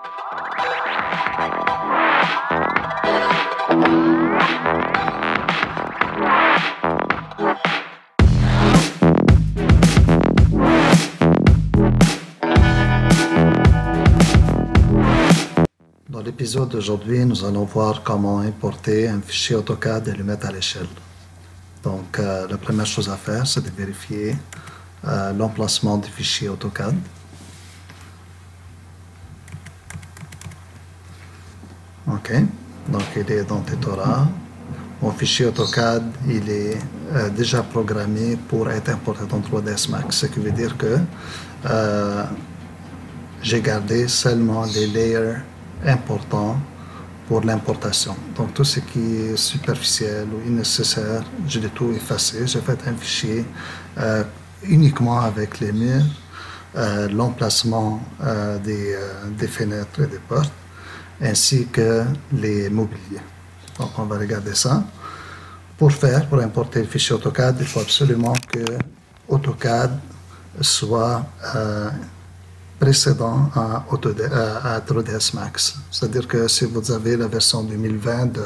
Dans l'épisode d'aujourd'hui, nous allons voir comment importer un fichier AutoCAD et le mettre à l'échelle. Donc, la première chose à faire, c'est de vérifier l'emplacement du fichier AutoCAD. OK. Donc, il est dans Tutora. Mon fichier AutoCAD, il est déjà programmé pour être importé dans 3ds Max, ce qui veut dire que j'ai gardé seulement les layers importants pour l'importation. Donc, tout ce qui est superficiel ou nécessaire, je l'ai tout effacé. J'ai fait un fichier uniquement avec les murs, l'emplacement des fenêtres et des portes, ainsi que les mobiliers. Donc, on va regarder ça. Pour importer le fichier AutoCAD, il faut absolument que AutoCAD soit précédent à 3ds Max. C'est-à-dire que si vous avez la version 2020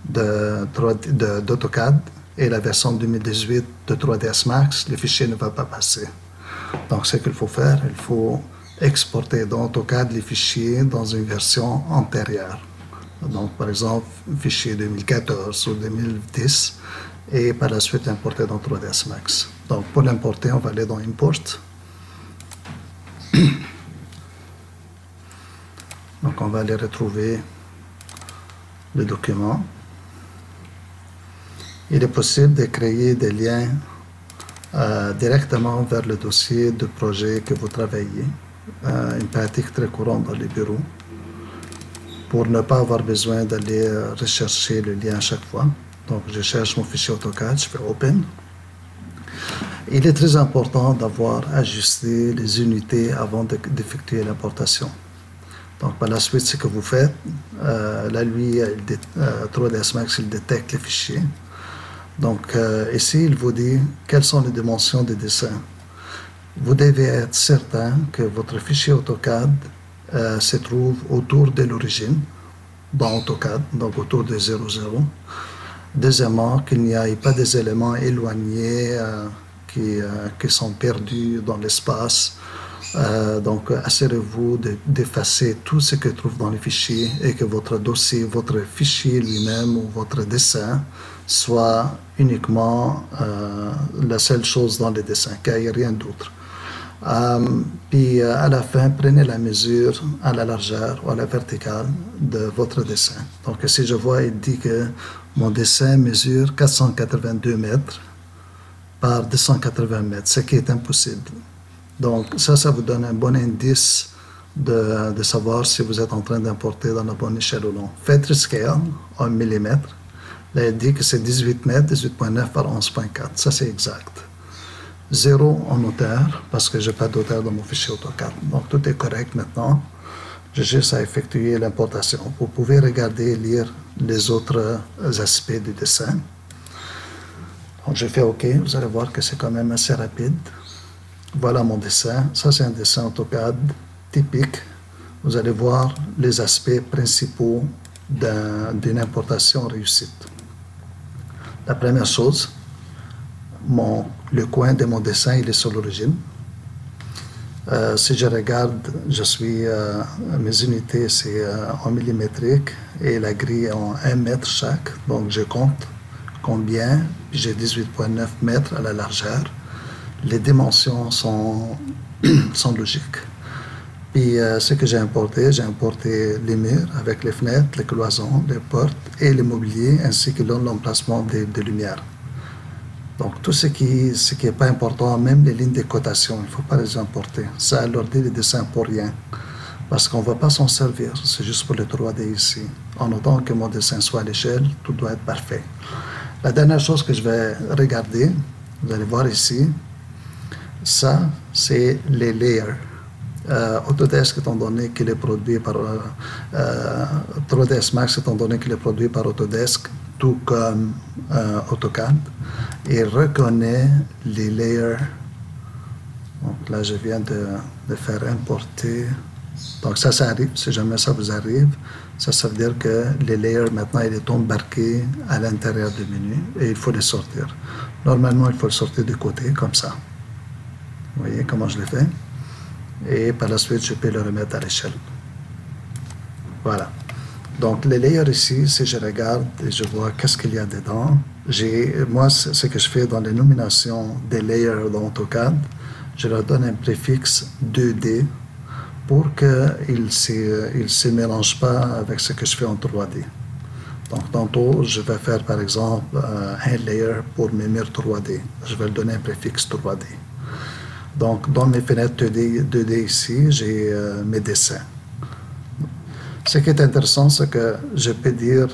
d'AutoCAD et la version 2018 de 3ds Max, le fichier ne va pas passer. Donc, ce qu'il faut faire, il faut exporter dans AutoCAD les fichiers dans une version antérieure. Donc, par exemple, fichier 2014 ou 2010, et par la suite importer dans 3ds Max. Donc, pour l'importer, on va aller dans Import. Donc, on va aller retrouver le document. Il est possible de créer des liens directement vers le dossier de projet que vous travaillez. Une pratique très courante dans les bureaux, pour ne pas avoir besoin d'aller rechercher le lien à chaque fois. Donc, je cherche mon fichier AutoCAD, je fais Open. Il est très important d'avoir ajusté les unités avant d'effectuer l'importation. Donc, par la suite, ce que vous faites, là, lui, 3ds Max, il détecte les fichiers. Donc, ici, il vous dit quelles sont les dimensions des dessins. Vous devez être certain que votre fichier AutoCAD se trouve autour de l'origine, dans AutoCAD, donc autour de 00. Deuxièmement, qu'il n'y ait pas des éléments éloignés qui sont perdus dans l'espace. Donc, assurez-vous d'effacer tout ce que trouve dans le fichier et que votre dossier, votre fichier lui-même ou votre dessin soit uniquement la seule chose dans le dessin, qu'il n'y ait rien d'autre. Puis à la fin, prenez la mesure à la largeur ou à la verticale de votre dessin. Donc, si je vois, il dit que mon dessin mesure 482 mètres par 280 mètres, ce qui est impossible. Donc, ça vous donne un bon indice de savoir si vous êtes en train d'importer dans la bonne échelle ou non. Faites rescale en millimètres. Là, il dit que c'est 18 mètres, 18,9 par 11,4. Ça, c'est exact. 0 en hauteur, parce que je n'ai pas d'auteur dans mon fichier AutoCAD. Donc, tout est correct maintenant. J'ai juste à effectuer l'importation. Vous pouvez regarder et lire les autres aspects du dessin. Donc, je fais OK. Vous allez voir que c'est quand même assez rapide. Voilà mon dessin. Ça, c'est un dessin AutoCAD typique. Vous allez voir les aspects principaux d'une importation réussite. La première chose, le coin de mon dessin, il est sur l'origine. Si je regarde, mes unités, c'est en millimétrique et la grille en 1 mètre chaque. Donc, je compte combien. J'ai 18,9 mètres à la largeur. Les dimensions sont logiques. Puis, ce que j'ai importé les murs avec les fenêtres, les cloisons, les portes et les mobiliers, ainsi que l'emplacement des lumières. Donc, tout ce qui n'est pas important, même les lignes de cotation, il ne faut pas les importer. Ça alourdit les dessins pour rien, parce qu'on ne va pas s'en servir. C'est juste pour le 3D ici. En autant que mon dessin soit à l'échelle, tout doit être parfait. La dernière chose que je vais regarder, vous allez voir ici, ça, c'est les layers. Autodesk, étant donné qu'il est produit par 3ds Max, étant donné qu'il est produit par Autodesk, tout comme AutoCAD, il reconnaît les layers. Donc là, je viens de faire importer Donc ça arrive, si jamais ça vous arrive, ça veut dire que les layers maintenant ils sont embarqués à l'intérieur du menu et il faut les sortir. Normalement il faut le sortir du côté comme ça. Vous voyez comment je l'ai fait? Et par la suite je peux le remettre à l'échelle. Voilà. Donc les layers ici, si je regarde et je vois qu'est-ce qu'il y a dedans, moi ce que je fais dans les nominations des layers dans AutoCAD, je leur donne un préfixe 2D pour qu'ils ne se mélangent pas avec ce que je fais en 3D. Donc tantôt, je vais faire par exemple un layer pour mes murs 3D. Je vais lui donner un préfixe 3D. Donc dans mes fenêtres 2D ici, j'ai mes dessins. Ce qui est intéressant, c'est que je peux dire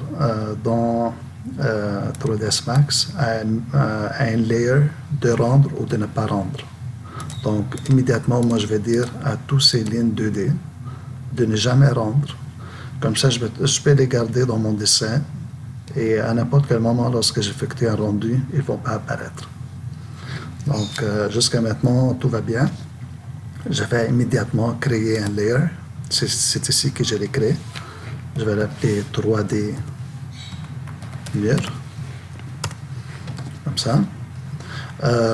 dans 3ds Max un layer de rendre ou de ne pas rendre. Donc, immédiatement, moi, je vais dire à tous ces lignes 2D de ne jamais rendre. Comme ça, je peux les garder dans mon dessin et à n'importe quel moment, lorsque j'effectue un rendu, ils ne vont pas apparaître. Donc, jusqu'à maintenant, tout va bien. Je vais immédiatement créer un layer. C'est ici que je l'ai créé. Je vais l'appeler 3D mur. Comme ça.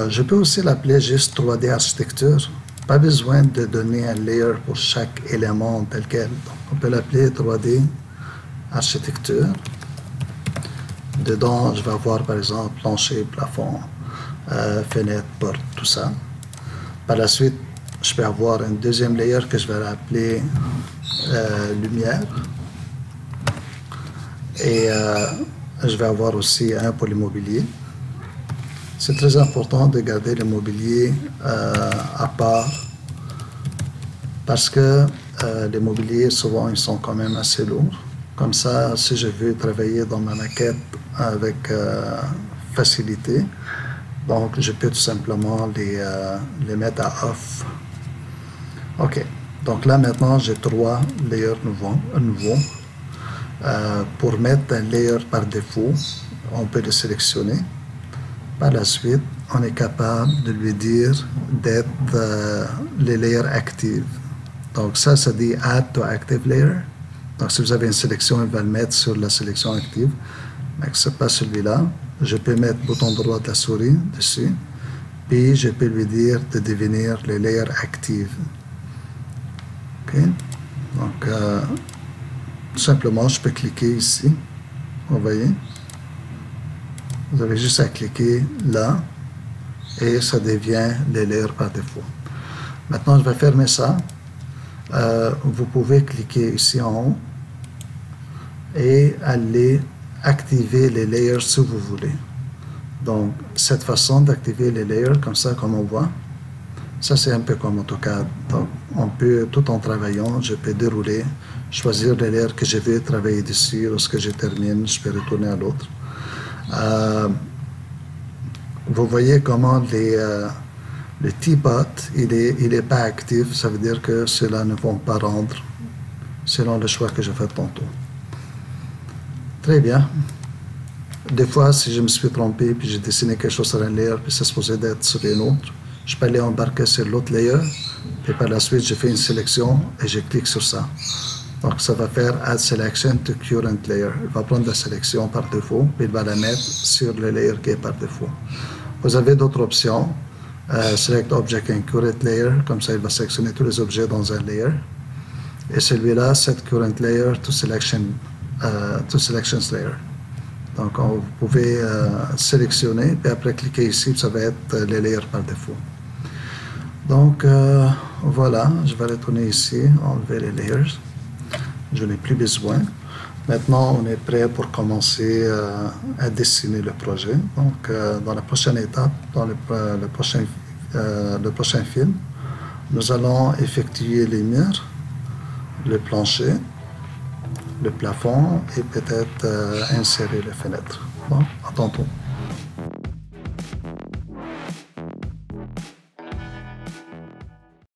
Je peux aussi l'appeler juste 3D architecture. Pas besoin de donner un layer pour chaque élément tel quel. Donc, on peut l'appeler 3D architecture. Dedans, je vais avoir par exemple plancher, plafond, fenêtre, porte, tout ça. Par la suite, je peux avoir un deuxième layer que je vais appeler lumière. Et je vais avoir aussi un pour l'immobilier. C'est très important de garder le mobilier à part parce que les mobiliers, souvent, ils sont quand même assez lourds. Comme ça, si je veux travailler dans ma maquette avec facilité, donc je peux tout simplement les mettre à off. OK. Donc là, maintenant, j'ai 3 layers nouveaux. Pour mettre un layer par défaut, on peut le sélectionner. Par la suite, on est capable de lui dire d'être les layers actives. Donc ça dit Add to Active Layer. Donc si vous avez une sélection, il va le mettre sur la sélection active. Mais ce n'est pas celui-là. Je peux mettre le bouton droit de la souris dessus. Puis je peux lui dire de devenir les layers actives. OK? Donc tout simplement, je peux cliquer ici. Vous voyez? Vous avez juste à cliquer là et ça devient les layers par défaut. Maintenant, je vais fermer ça. Vous pouvez cliquer ici en haut et aller activer les layers si vous voulez. Donc, cette façon d'activer les layers, comme ça, comme on voit, ça c'est un peu comme AutoCAD. Donc, on peut, tout en travaillant, je peux dérouler, choisir les layers que je veux travailler dessus. Lorsque je termine, je peux retourner à l'autre. Vous voyez comment le T-Bot, il est pas actif, ça veut dire que ceux-là ne vont pas rendre selon le choix que j'ai fait tantôt. Très bien. Des fois, si je me suis trompé, puis j'ai dessiné quelque chose sur un layer, puis c'est supposé d'être sur un autre, je peux aller embarquer sur l'autre layer, puis par la suite, je fais une sélection et je clique sur ça. Donc, ça va faire Add Selection to Current Layer. Il va prendre la sélection par défaut, puis il va la mettre sur le layer qui est par défaut. Vous avez d'autres options. Select Object in Current Layer. Comme ça, il va sélectionner tous les objets dans un layer. Et celui-là, Set Current Layer to Selections Layer. Donc, vous pouvez sélectionner, puis après cliquer ici, ça va être les layers par défaut. Donc, voilà, je vais retourner ici, enlever les layers. Je n'ai plus besoin. Maintenant, on est prêt pour commencer à dessiner le projet. Donc, dans la prochaine étape, dans le prochain film, nous allons effectuer les murs, le plancher, le plafond et peut-être insérer les fenêtres. Bon, à tantôt.